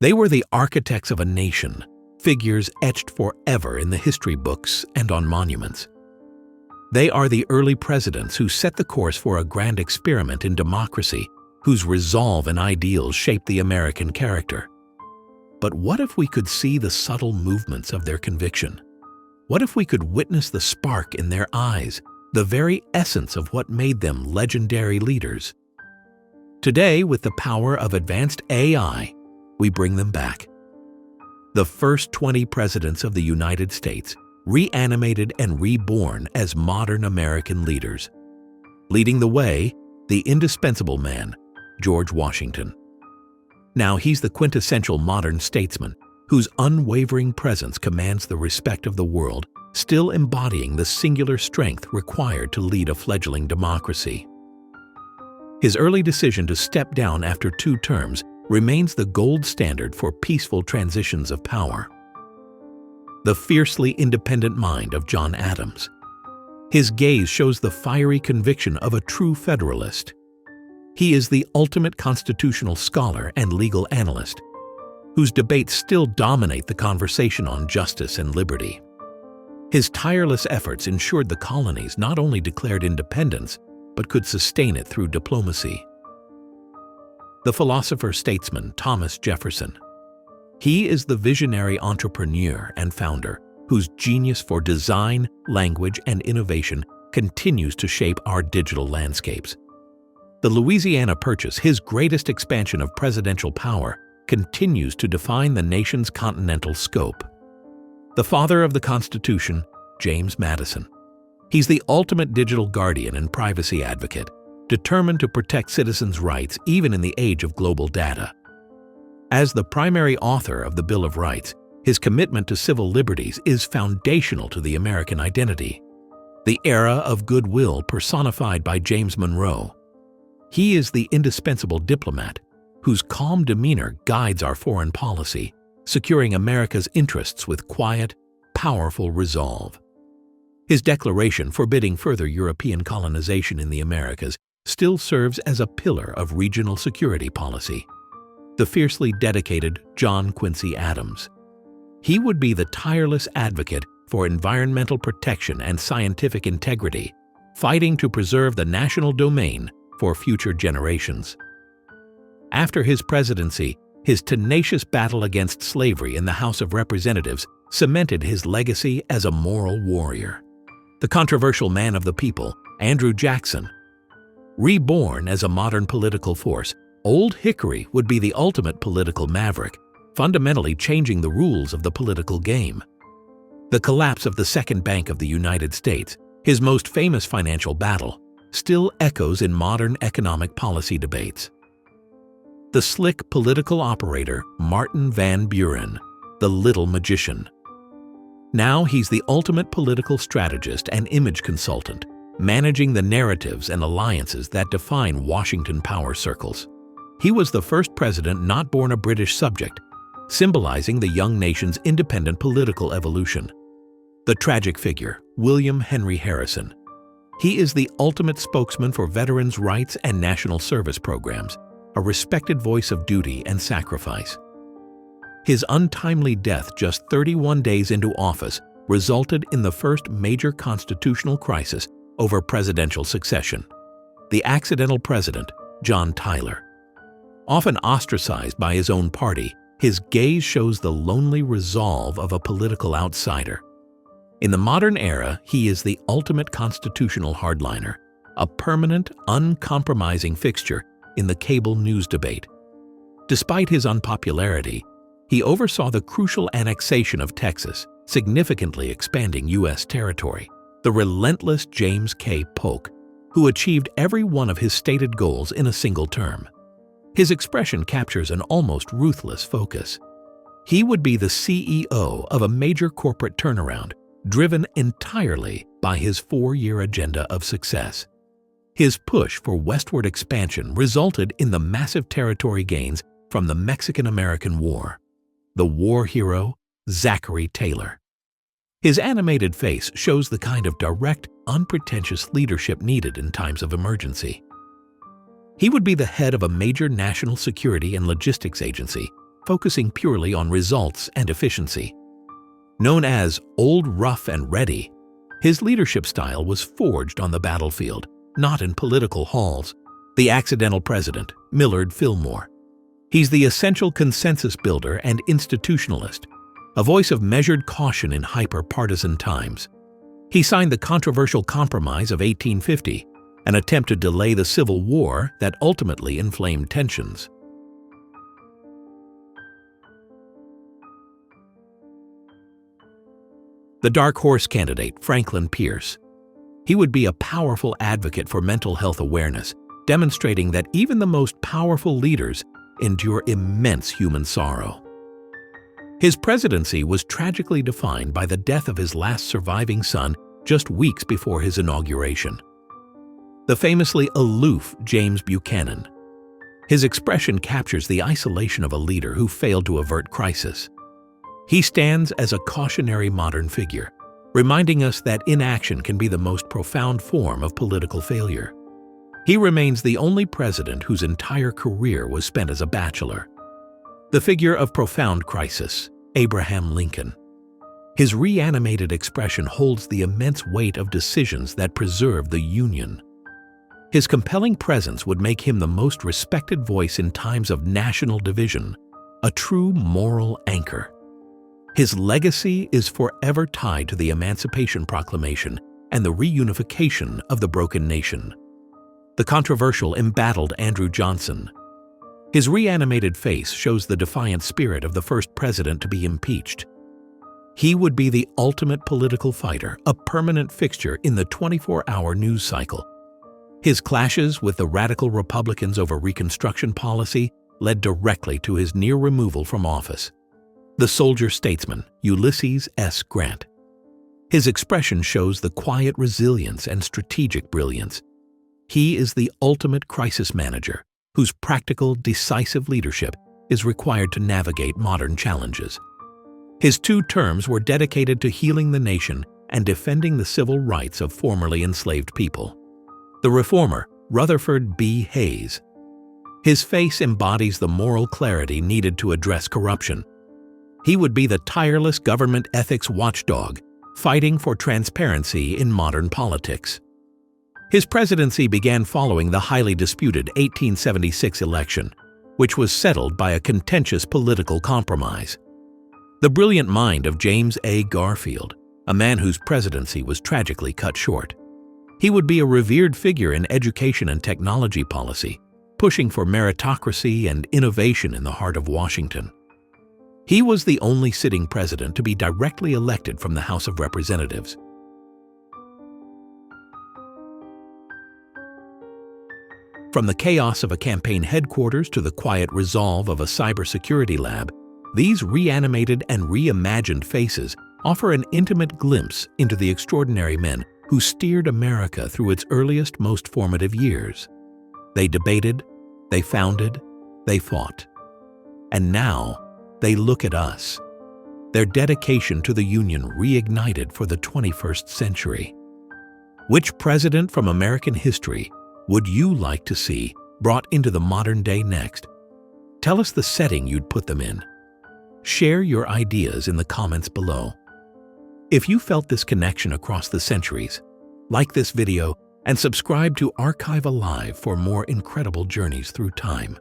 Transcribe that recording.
They were the architects of a nation, figures etched forever in the history books and on monuments. They are the early presidents who set the course for a grand experiment in democracy, whose resolve and ideals shaped the American character. But what if we could see the subtle movements of their conviction? What if we could witness the spark in their eyes, the very essence of what made them legendary leaders? Today, with the power of advanced AI, we bring them back. The first 20 presidents of the United States, reanimated and reborn as modern American leaders. Leading the way, the indispensable man, George Washington. Now he's the quintessential modern statesman whose unwavering presence commands the respect of the world, still embodying the singular strength required to lead a fledgling democracy. His early decision to step down after 2 terms remains the gold standard for peaceful transitions of power. The fiercely independent mind of John Adams. His gaze shows the fiery conviction of a true Federalist. He is the ultimate constitutional scholar and legal analyst, whose debates still dominate the conversation on justice and liberty. His tireless efforts ensured the colonies not only declared independence, but could sustain it through diplomacy. The philosopher-statesman Thomas Jefferson. He is the visionary entrepreneur and founder whose genius for design, language, and innovation continues to shape our digital landscapes. The Louisiana Purchase, his greatest expansion of presidential power, continues to define the nation's continental scope. The father of the Constitution, James Madison. He's the ultimate digital guardian and privacy advocate, determined to protect citizens' rights even in the age of global data. As the primary author of the Bill of Rights, his commitment to civil liberties is foundational to the American identity. The era of goodwill personified by James Monroe. He is the indispensable diplomat whose calm demeanor guides our foreign policy, securing America's interests with quiet, powerful resolve. His declaration forbidding further European colonization in the Americas still serves as a pillar of regional security policy. The fiercely dedicated John Quincy Adams. He would be the tireless advocate for environmental protection and scientific integrity, fighting to preserve the national domain for future generations. After his presidency, his tenacious battle against slavery in the House of Representatives cemented his legacy as a moral warrior. The controversial man of the people, Andrew Jackson. Reborn as a modern political force, Old Hickory would be the ultimate political maverick, fundamentally changing the rules of the political game. The collapse of the Second Bank of the United States, his most famous financial battle, still echoes in modern economic policy debates. The slick political operator Martin Van Buren, the Little Magician. Now he's the ultimate political strategist and image consultant, managing the narratives and alliances that define Washington power circles. He was the first president not born a British subject, symbolizing the young nation's independent political evolution. The tragic figure, William Henry Harrison. He is the ultimate spokesman for veterans' rights and national service programs, a respected voice of duty and sacrifice. His untimely death just 31 days into office resulted in the first major constitutional crisis over presidential succession. The accidental president, John Tyler. Often ostracized by his own party, his gaze shows the lonely resolve of a political outsider. In the modern era, he is the ultimate constitutional hardliner, a permanent, uncompromising fixture in the cable news debate. Despite his unpopularity, he oversaw the crucial annexation of Texas, significantly expanding U.S. territory. The relentless James K. Polk, who achieved every one of his stated goals in a single term. His expression captures an almost ruthless focus. He would be the CEO of a major corporate turnaround, driven entirely by his 4-year agenda of success. His push for westward expansion resulted in the massive territory gains from the Mexican-American War. The war hero, Zachary Taylor. His animated face shows the kind of direct, unpretentious leadership needed in times of emergency. He would be the head of a major national security and logistics agency, focusing purely on results and efficiency. Known as Old Rough and Ready, his leadership style was forged on the battlefield, not in political halls. The accidental president, Millard Fillmore. He's the essential consensus builder and institutionalist, a voice of measured caution in hyper-partisan times. He signed the controversial Compromise of 1850, an attempt to delay the Civil War that ultimately inflamed tensions. The dark horse candidate, Franklin Pierce. He would be a powerful advocate for mental health awareness, demonstrating that even the most powerful leaders endure immense human sorrow. His presidency was tragically defined by the death of his last surviving son just weeks before his inauguration. The famously aloof James Buchanan. His expression captures the isolation of a leader who failed to avert crisis. He stands as a cautionary modern figure, reminding us that inaction can be the most profound form of political failure. He remains the only president whose entire career was spent as a bachelor. The figure of profound crisis, Abraham Lincoln. His reanimated expression holds the immense weight of decisions that preserved the Union. His compelling presence would make him the most respected voice in times of national division, a true moral anchor. His legacy is forever tied to the Emancipation Proclamation and the reunification of the broken nation. The controversial embattled Andrew Johnson. His reanimated face shows the defiant spirit of the first president to be impeached. He would be the ultimate political fighter, a permanent fixture in the 24-hour news cycle. His clashes with the radical Republicans over Reconstruction policy led directly to his near removal from office. The soldier-statesman, Ulysses S. Grant. His expression shows the quiet resilience and strategic brilliance. He is the ultimate crisis manager, whose practical, decisive leadership is required to navigate modern challenges. His 2 terms were dedicated to healing the nation and defending the civil rights of formerly enslaved people. The reformer, Rutherford B. Hayes. His face embodies the moral clarity needed to address corruption. He would be the tireless government ethics watchdog, fighting for transparency in modern politics. His presidency began following the highly disputed 1876 election, which was settled by a contentious political compromise. The brilliant mind of James A. Garfield, a man whose presidency was tragically cut short. He would be a revered figure in education and technology policy, pushing for meritocracy and innovation in the heart of Washington. He was the only sitting president to be directly elected from the House of Representatives. From the chaos of a campaign headquarters to the quiet resolve of a cybersecurity lab, these reanimated and reimagined faces offer an intimate glimpse into the extraordinary men who steered America through its earliest, most formative years. They debated, they founded, they fought. And now, they look at us. Their dedication to the Union reignited for the 21st century. Which president from American history would you like to see brought into the modern day next? Tell us the setting you'd put them in. Share your ideas in the comments below. If you felt this connection across the centuries, like this video and subscribe to Archive Alive for more incredible journeys through time.